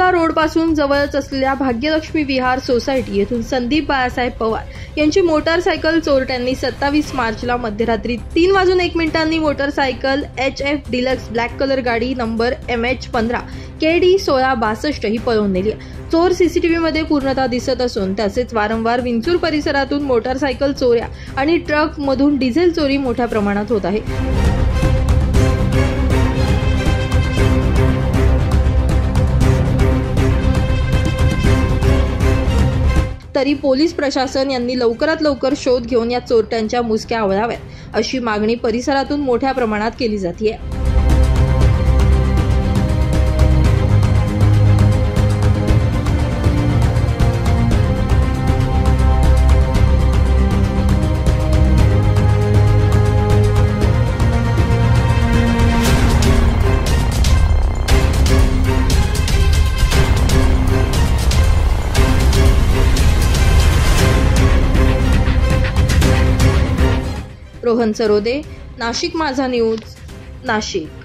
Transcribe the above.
कुंभा road पासून जवळच असलेल्या भाग्यलक्ष्मी विहार सोसायटी येथून संदीप बाळासाहेब पवार यांची मोटारसायकल चोरट्यांनी 27 मार्चला मध्यरात्री 3:01 motorcycle HF deluxe black colour गाडी नंबर MH15 KD 1662 ही पळवून नेली. चोर सीसीटीव्ही मध्ये पूर्णतः दिसत असून तसेच वारंवार विंचूर परिसरातून मोटारसायकल चोऱ्या आणि ट्रक मधून डिझेल चोरी मोठ्या प्रमाणात होत आहे. तरी पोलीस प्रशासन यांनी लवकरात लवकर शोध घेऊन या चोरट्यांच्या मुसक्या आवळाव्यात अशी मागणी परिसरातून मोठ्या प्रमाणात केली जाते. रोहन सरोदे, नाशिक माझा न्यूज, नाशिक.